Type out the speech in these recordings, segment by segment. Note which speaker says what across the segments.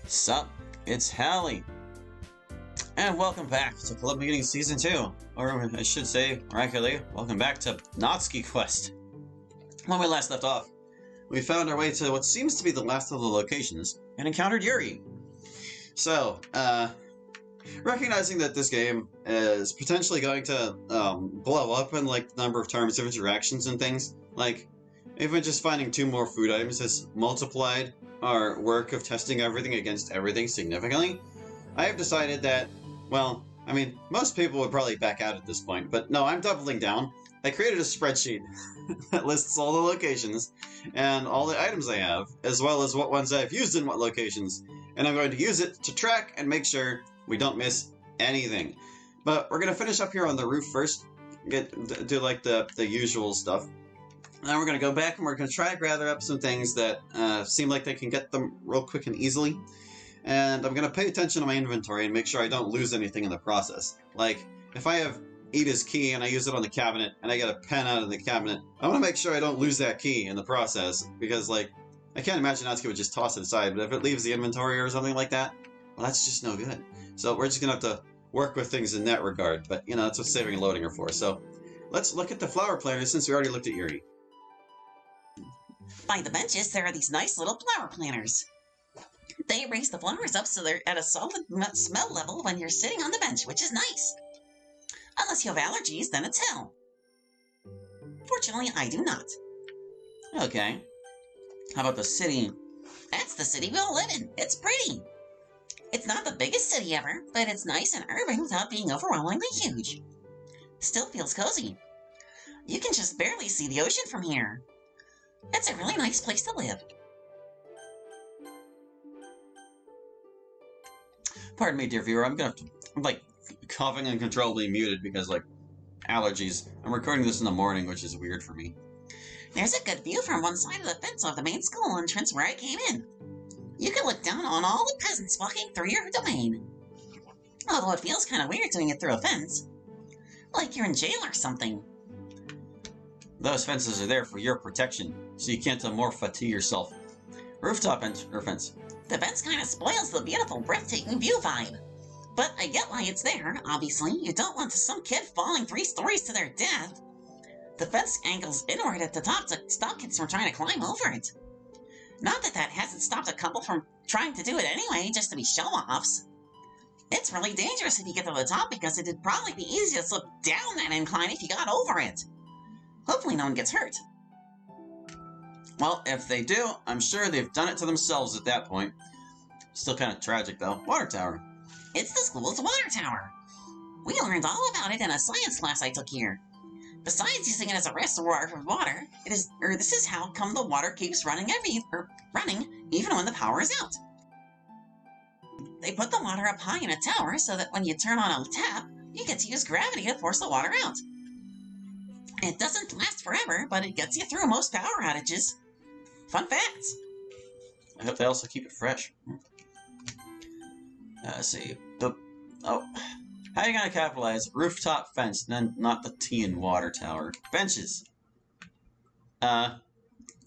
Speaker 1: Sup, it's Hallie, and welcome back to Club Meeting Season 2, or I should say, miraculously, welcome back to Natsuki Quest. When we last left off, we found our way to what seems to be the last of the locations, and encountered Yuri. So, recognizing that this game is potentially going to blow up in like the number of terms of interactions and things, like even just finding 2 more food items has multiplied our work of testing everything against everything significantly, I have decided that, well, I mean, most people would probably back out at this point, but no, I'm doubling down. I created a spreadsheet that lists all the locations and all the items I have, as well as what ones I've used in what locations, and I'm going to use it to track and make sure we don't miss anything. But we're going to finish up here on the roof first, do like the usual stuff. And then we're going to go back and we're going to try to gather up some things that seem like they can get them real quick and easily. And I'm going to pay attention to my inventory and make sure I don't lose anything in the process. Like, if I have Ida's key and I use it on the cabinet and I get a pen out of the cabinet, I want to make sure I don't lose that key in the process. Because, like, I can't imagine Natsuki would just toss it aside, but if it leaves the inventory or something like that, well, that's just no good. So we're just going to have to work with things in that regard. But, you know, that's what saving and loading are for. So let's look at the flower planters since we already looked at Yuri.
Speaker 2: By the benches, there are these nice little flower planters. They raise the flowers up so they're at a solid smell level when you're sitting on the bench, which is nice. Unless you have allergies, then it's hell. Fortunately, I do not.
Speaker 1: Okay. How about the city?
Speaker 2: That's the city we all live in. It's pretty. It's not the biggest city ever, but it's nice and urban without being overwhelmingly huge. Still feels cozy. You can just barely see the ocean from here. It's a really nice place to live.
Speaker 1: Pardon me, dear viewer, I'm like, coughing uncontrollably muted because, like, allergies. I'm recording this in the morning, which is weird for me.
Speaker 2: There's a good view from one side of the fence of the main school entrance where I came in. You can look down on all the peasants walking through your domain. Although it feels kind of weird doing it through a fence. Like you're in jail or something.
Speaker 1: Those fences are there for your protection, so you can't amorpha yourself. Rooftop fence.
Speaker 2: The fence kind of spoils the beautiful, breathtaking view vibe. But I get why it's there, obviously. You don't want some kid falling 3 stories to their death. The fence angles inward at the top to stop kids from trying to climb over it. Not that that hasn't stopped a couple from trying to do it anyway, just to be show-offs. It's really dangerous if you get to the top because it'd probably be easy to slip down that incline if you got over it. Hopefully no one gets hurt.
Speaker 1: Well, if they do, I'm sure they've done it to themselves at that point. Still kind of tragic, though. Water tower.
Speaker 2: It's the school's water tower. We learned all about it in a science class I took here. Besides using it as a reservoir for water, this is how come the water keeps running even when the power is out. They put the water up high in a tower so that when you turn on a tap, you get to use gravity to force the water out. It doesn't last forever, but it gets you through most power outages. Fun facts.
Speaker 1: I hope they also keep it fresh. Let's see. How are you going to capitalize rooftop fence, then not the T in water tower? Benches.
Speaker 2: Okay,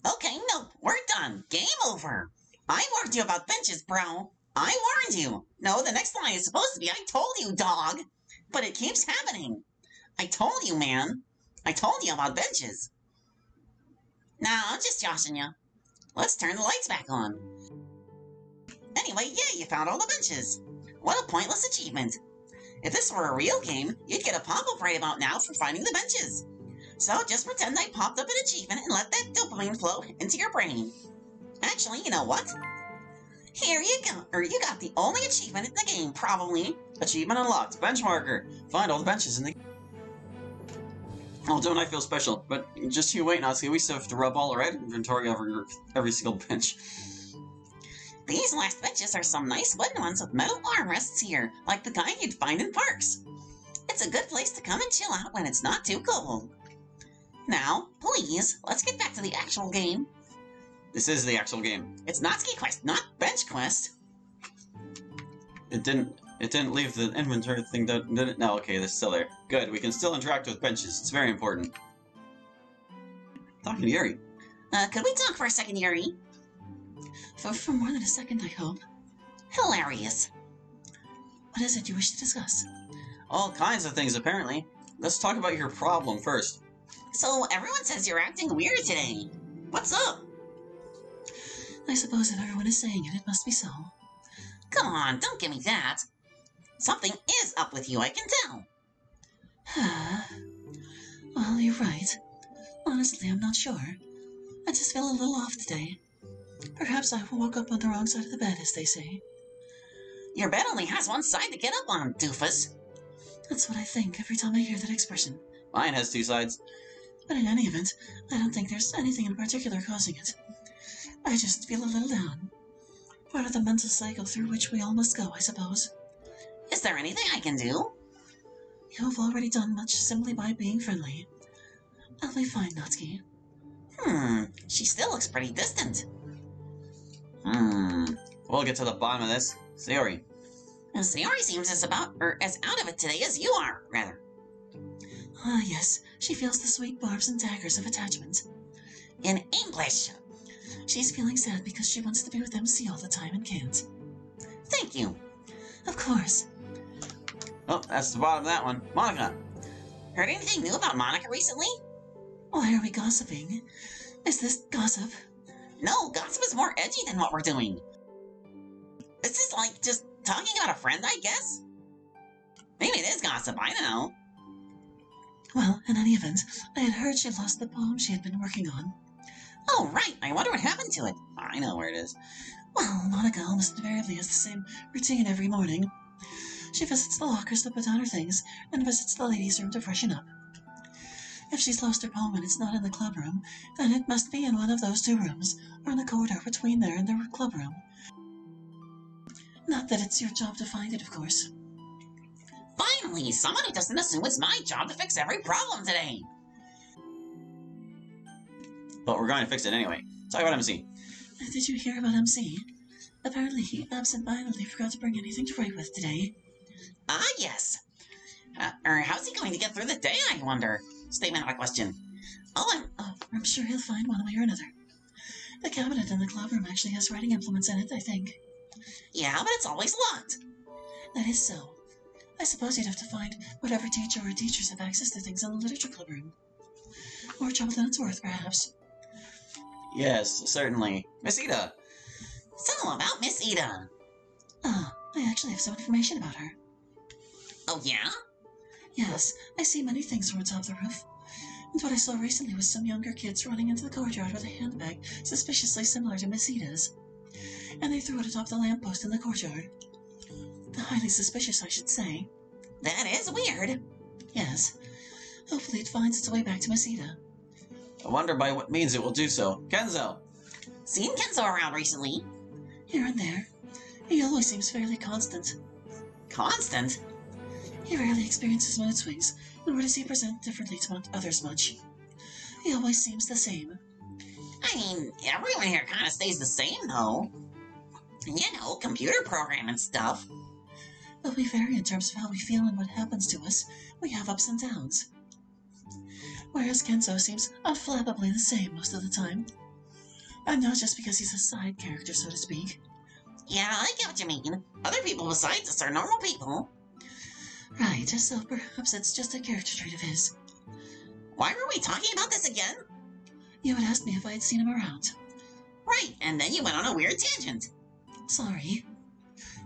Speaker 2: no, we're done. Game over. I warned you about benches, bro. I warned you. No, the next line is supposed to be, I told you, dog. But it keeps happening. I told you, man. I told you about benches. Nah, I'm just joshing you. Let's turn the lights back on. Anyway, yeah, you found all the benches. What a pointless achievement. If this were a real game, you'd get a pop-up right about now for finding the benches. So just pretend I popped up an achievement and let that dopamine flow into your brain. Actually, you know what? Here you go, or you got the only achievement in the game, probably.
Speaker 1: Achievement unlocked. Bench marker. Find all the benches in the... Oh, don't I feel special? But just you wait, Natsuki. We still have to rub all our inventory over every single bench.
Speaker 2: These last benches are some nice wooden ones with metal armrests here, like the kind you'd find in parks. It's a good place to come and chill out when it's not too cold. Now, please, let's get back to the actual game.
Speaker 1: This is the actual game.
Speaker 2: It's Natsuki Quest, not Bench Quest.
Speaker 1: It didn't leave the inventory thing, did it? No, okay, it's still there. Good, we can still interact with benches. It's very important. Talking to Yuri.
Speaker 2: Could we talk for a second, Yuri? For more than a second, I hope. Hilarious. What is it you wish to discuss?
Speaker 1: All kinds of things, apparently. Let's talk about your problem first.
Speaker 2: So, everyone says you're acting weird today. What's up? I suppose if everyone is saying it, it must be so. Come on, don't give me that. Something is up with you, I can tell. Well, you're right. Honestly, I'm not sure. I just feel a little off today. Perhaps I woke up on the wrong side of the bed, as they say. Your bed only has one side to get up on, doofus. That's what I think every time I hear that expression.
Speaker 1: Mine has two sides.
Speaker 2: But in any event, I don't think there's anything in particular causing it. I just feel a little down. Part of the mental cycle through which we all must go, I suppose. Is there anything I can do? You've already done much simply by being friendly. I'll be fine, Natsuki. She still looks pretty distant.
Speaker 1: We'll get to the bottom of this. Sayori.
Speaker 2: Sayori seems as out of it today as you are, rather. Ah, yes. She feels the sweet barbs and daggers of attachment. In English. She's feeling sad because she wants to be with MC all the time and can't. Thank you. Of course.
Speaker 1: Oh, that's the bottom of that one. Monica.
Speaker 2: Heard anything new about Monica recently? Why are we gossiping? Is this gossip? No, gossip is more edgy than what we're doing. This is like just talking about a friend, I guess? Maybe it is gossip, I don't know. Well, in any event, I had heard she lost the poem she had been working on. Oh, right. I wonder what happened to it.
Speaker 1: I know where it is.
Speaker 2: Well, Monica almost invariably has the same routine every morning. She visits the lockers to put down her things, and visits the ladies' room to freshen up. If she's lost her poem and it's not in the club room, then it must be in one of those two rooms, or in the corridor between there and the club room. Not that it's your job to find it, of course. Finally, someone who doesn't assume it's my job to fix every problem today.
Speaker 1: But we're going to fix it anyway. Talk about MC.
Speaker 2: Did you hear about MC? Apparently he absent-mindedly forgot to bring anything to write with today. Ah, yes. How's he going to get through the day, I wonder? Statement of a question. I'm sure he'll find one way or another. The cabinet in the club room actually has writing implements in it, I think. Yeah, but it's always locked. That is so. I suppose you'd have to find whatever teacher or teachers have access to things in the literature club room. More trouble than it's worth, perhaps.
Speaker 1: Yes, certainly. Miss Ida.
Speaker 2: So, about Miss Ida. Oh, I actually have some information about her. Oh, yeah? Yes, I see many things from atop the roof. And what I saw recently was some younger kids running into the courtyard with a handbag suspiciously similar to Miss Ida's. And they threw it atop the lamppost in the courtyard. Highly suspicious, I should say. That is weird. Yes. Hopefully it finds its way back to Miss Ida.
Speaker 1: I wonder by what means it will do so. Kenzo!
Speaker 2: Seen Kenzo around recently? Here and there. He always seems fairly constant. Constant? He rarely experiences mood swings, nor does he present differently to others much. He always seems the same. I mean, everyone here kind of stays the same, though. You know, computer program and stuff. But we vary in terms of how we feel and what happens to us. We have ups and downs. Whereas Kenzo seems unflappably the same most of the time. And not just because he's a side character, so to speak. Yeah, I get what you mean. Other people besides us are normal people. Right, so perhaps it's just a character trait of his. Why were we talking about this again? You had asked me if I had seen him around. Right, and then you went on a weird tangent. Sorry.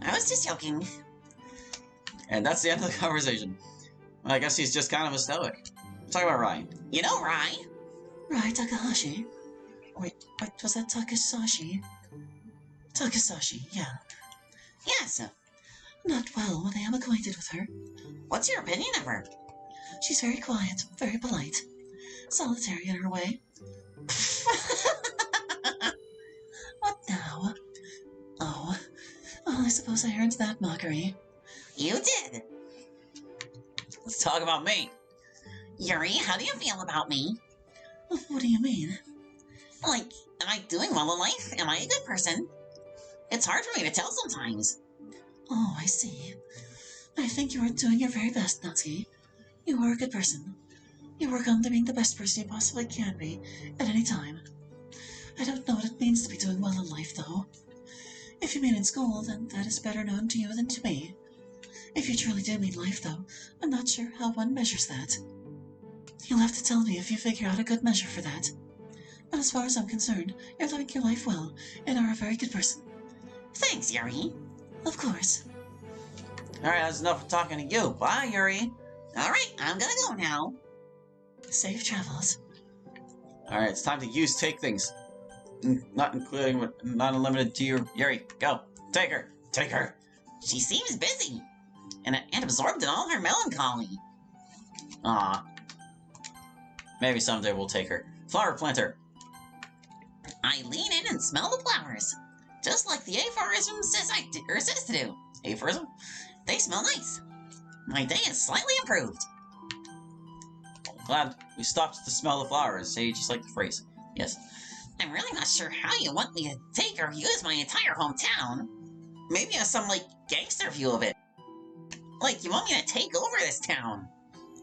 Speaker 2: I was just joking.
Speaker 1: And that's the end of the conversation. Well, I guess he's just kind of a stoic. Talk about Rai.
Speaker 2: You know Rai? Rai Takahashi. Wait, was that Takasashi? Takasashi, yeah. Yes. Not well, but I am acquainted with her. What's your opinion of her? She's very quiet, very polite. Solitary in her way. What now? Oh, well, I suppose I earned that mockery. You did.
Speaker 1: Let's talk about me.
Speaker 2: Yuri, how do you feel about me? What do you mean? Like, am I doing well in life? Am I a good person? It's hard for me to tell sometimes. Oh, I see. I think you are doing your very best, Natsuki. You are a good person. You work on being the best person you possibly can be, at any time. I don't know what it means to be doing well in life, though.
Speaker 3: If you mean in school, then that is better known to you than to me. If you truly do mean life, though, I'm not sure how one measures that. You'll have to tell me if you figure out a good measure for that. But as far as I'm concerned, you're living your life well, and are a very good person.
Speaker 2: Thanks, Yuri.
Speaker 3: Of course.
Speaker 1: Alright, that's enough of talking to you. Bye, Yuri.
Speaker 2: Alright, I'm gonna go now.
Speaker 3: Safe travels.
Speaker 1: Alright, it's time to take things. Not including, not unlimited to you. Yuri, go. Take her. Take her.
Speaker 2: She seems busy and absorbed in all her melancholy.
Speaker 1: Aw. Maybe someday we'll take her. Flower planter.
Speaker 2: I lean in and smell the flowers, just like the aphorism says to do.
Speaker 1: Aphorism?
Speaker 2: They smell nice. My day is slightly improved.
Speaker 1: Glad we stopped to smell the flowers. Say just like the phrase. Yes.
Speaker 2: I'm really not sure how you want me to take or use my entire hometown. Maybe have some, gangster view of it. Like, you want me to take over this town.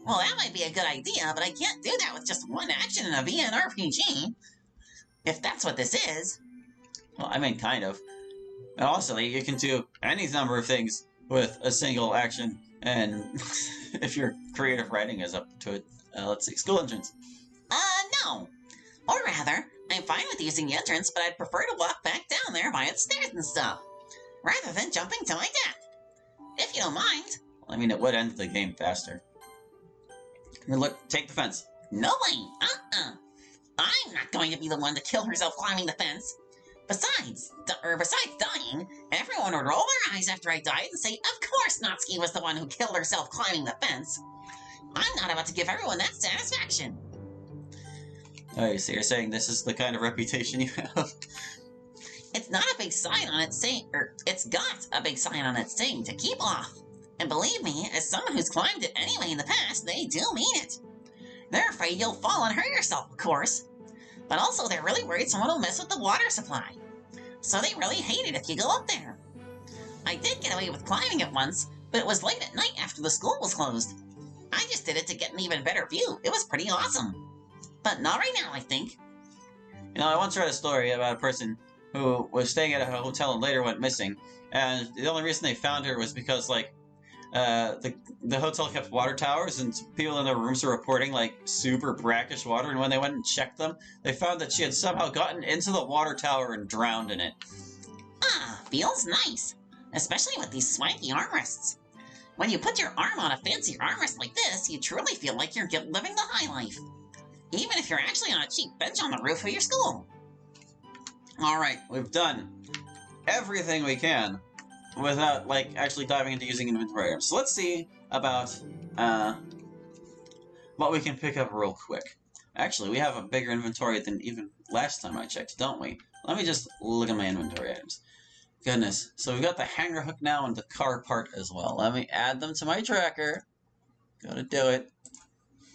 Speaker 2: Well, that might be a good idea, but I can't do that with just one action in a VNRPG. If that's what this is.
Speaker 1: Well, I mean, kind of. And also, you can do any number of things with a single action, and if your creative writing is up to it, let's see, school entrance.
Speaker 2: No. Or rather, I'm fine with using the entrance, but I'd prefer to walk back down there via the stairs and stuff, rather than jumping to my death. If you don't mind.
Speaker 1: Well, I mean, it would end the game faster. Look, take the fence.
Speaker 2: No way. I'm not going to be the one to kill herself climbing the fence. Besides dying, everyone would roll their eyes after I died and say, of course Natsuki was the one who killed herself climbing the fence. I'm not about to give everyone that satisfaction.
Speaker 1: Oh, so you're saying this is the kind of reputation you have?
Speaker 2: It's not a big sign on it saying, it's got a big sign on it saying to keep off. And believe me, as someone who's climbed it anyway in the past, they do mean it. They're afraid you'll fall and hurt yourself, of course. But also they're really worried someone will mess with the water supply. So they really hate it if you go up there. I did get away with climbing it once, but it was late at night after the school was closed. I just did it to get an even better view. It was pretty awesome. But not right now, I think.
Speaker 1: You know, I once read a story about a person who was staying at a hotel and later went missing, and the only reason they found her was because, the hotel kept water towers, and people in their rooms were reporting, super brackish water, and when they went and checked them, they found that she had somehow gotten into the water tower and drowned in it.
Speaker 2: Feels nice. Especially with these swanky armrests. When you put your arm on a fancy armrest like this, you truly feel like you're living the high life. Even if you're actually on a cheap bench on the roof of your school.
Speaker 1: Alright, we've done everything we can without, actually diving into using inventory items. So let's see about, what we can pick up real quick. Actually, we have a bigger inventory than even last time I checked, don't we? Let me just look at my inventory items. Goodness. So we've got the hanger hook now and the car part as well. Let me add them to my tracker. Gotta do it.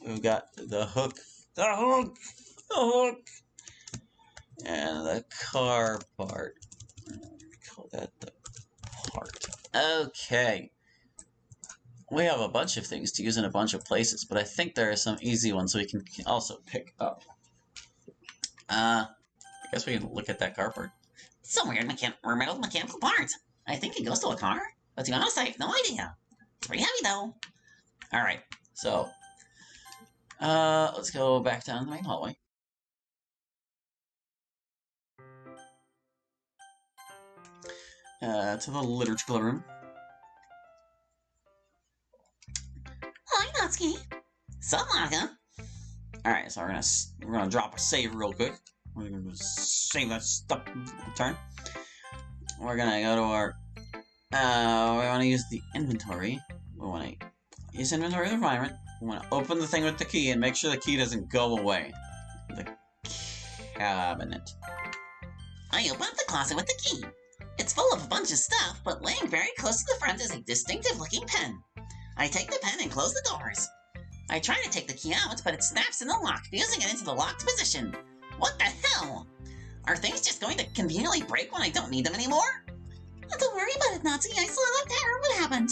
Speaker 1: We've got the hook. The hook! The hook! And the car part. Call that the part. Okay. We have a bunch of things to use in a bunch of places, but I think there are some easy ones we can also pick up. I guess we can look at that car part.
Speaker 2: Some weird metal mechanical part. I think it goes to a car, but to be honest, I have no idea. It's pretty heavy, though.
Speaker 1: Alright, so let's go back down the main hallway. To the liturgical room.
Speaker 2: Hi, Natsuki. Sup, Monica?
Speaker 1: Alright, so we're gonna drop a save real quick. We're gonna save that stuff. Turn. We're gonna go to our. We want to use the inventory. We want to use inventory environment. We want to open the thing with the key and make sure the key doesn't go away. The cabinet.
Speaker 2: I open up the closet with the key. It's full of a bunch of stuff, but laying very close to the front is a distinctive-looking pen. I take the pen and close the doors. I try to take the key out, but it snaps in the lock, fusing it into the locked position. What the hell? Are things just going to conveniently break when I don't need them anymore? Don't worry about it, Natsuki. I still have power. What happened?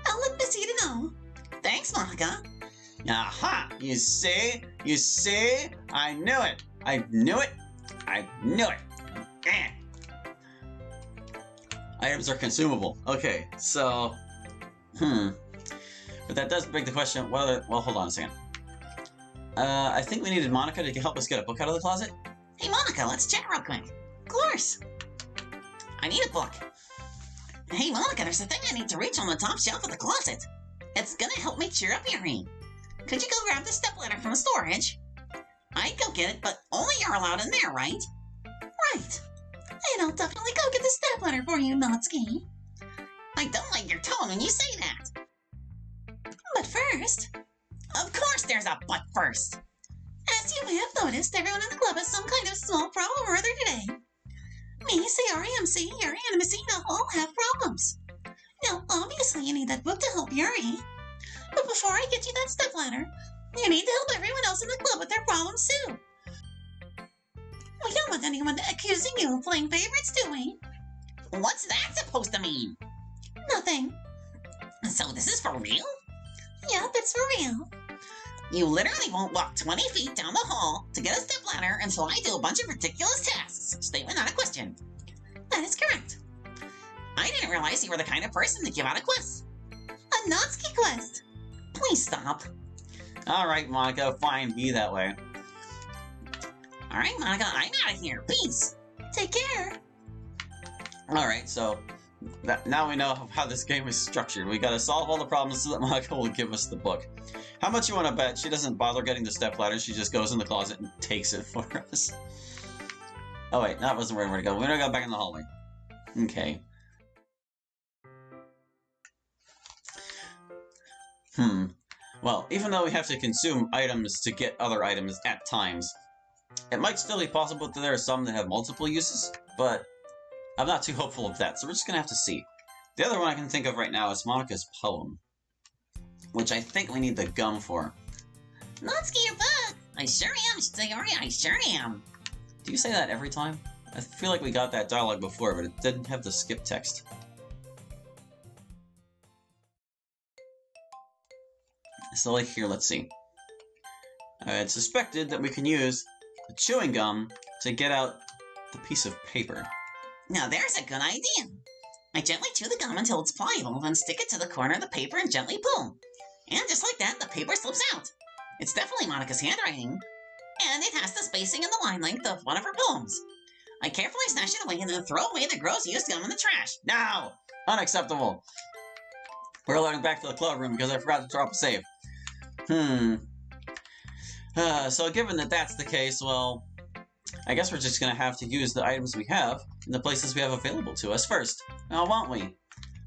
Speaker 2: I'll let Missy know. Thanks, Monica.
Speaker 1: Aha! You see? You see? I knew it! I knew it! I knew it! Items are consumable. Okay, so... But that does beg the question, whether... Well, hold on a second. I think we needed Monica to help us get a book out of the closet.
Speaker 2: Hey, Monica, let's chat real quick. Of course. I need a book. Hey, Monica, there's a thing I need to reach on the top shelf of the closet. It's gonna help me cheer up Yuri. Could you go grab the stepladder from the storage? I'd go get it, but only you're allowed in there, right? Right. And I'll definitely go get the stepladder for you, Natsuki. I don't like your tone when you say that. But first... Of course there's a but first. As you may have noticed, everyone in the club has some kind of small problem or other today. Me, Sayori, MC, Yuri, and Messina all have problems. Now, obviously you need that book to help Yuri. But before I get you that stepladder, you need to help everyone else in the club with their problems too. We don't want anyone accusing you of playing favorites, do we? What's that supposed to mean? Nothing. So this is for real? Yep, it's for real. You literally won't walk 20 feet down the hall to get a stepladder until I do a bunch of ridiculous tasks. Statement, not a question. That is correct. I didn't realize you were the kind of person to give out a quest. A Natsuki quest. Please stop.
Speaker 1: Alright, Monica, fine, be that way.
Speaker 2: Alright, Monica, I'm out of here. Peace. Take care.
Speaker 1: Alright, so now we know how this game is structured. We gotta solve all the problems so that Monica will give us the book. How much you want to bet she doesn't bother getting the stepladder, she just goes in the closet and takes it for us? Oh wait, that wasn't where we were to go. We're gonna go back in the hallway. Okay. Well, even though we have to consume items to get other items at times, it might still be possible that there are some that have multiple uses, but I'm not too hopeful of that, so we're just gonna have to see. The other one I can think of right now is Monica's poem, which I think we need the gum for.
Speaker 2: Natsuki, your book! I sure am, Sayori, I sure am.
Speaker 1: Do you say that every time? I feel like we got that dialogue before, but it didn't have the skip text. So like here, let's see. I had suspected that we can use the chewing gum to get out the piece of paper.
Speaker 2: Now there's a good idea. I gently chew the gum until it's pliable, then stick it to the corner of the paper and gently pull. And just like that, the paper slips out. It's definitely Monica's handwriting. And it has the spacing and the line length of one of her poems. I carefully snatch it away and then throw away the gross used gum in the trash.
Speaker 1: No! Unacceptable! We're going back to the club room because I forgot to drop a save. So given that that's the case, well, I guess we're just gonna have to use the items we have in the places we have available to us first. Now, won't we?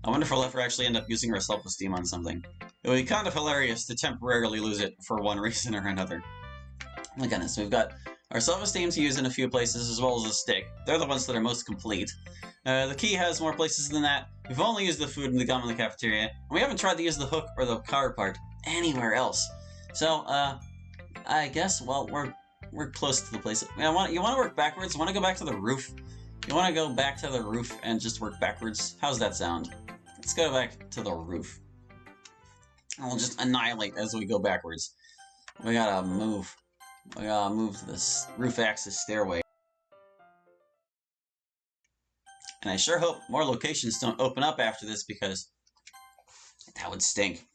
Speaker 1: I wonder if we'll ever actually end up using our self-esteem on something. It would be kind of hilarious to temporarily lose it for one reason or another. Oh my goodness, we've got our self-esteem to use in a few places as well as a stick. They're the ones that are most complete. The key has more places than that. We've only used the food and the gum in the cafeteria, and we haven't tried to use the hook or the car part anywhere else. So, I guess, well, we're close to the place. You want to work backwards? You want to go back to the roof? You want to go back to the roof and just work backwards? How's that sound? Let's go back to the roof. And we'll just annihilate as we go backwards. We gotta move. We gotta move to this roof access stairway. And I sure hope more locations don't open up after this because that would stink.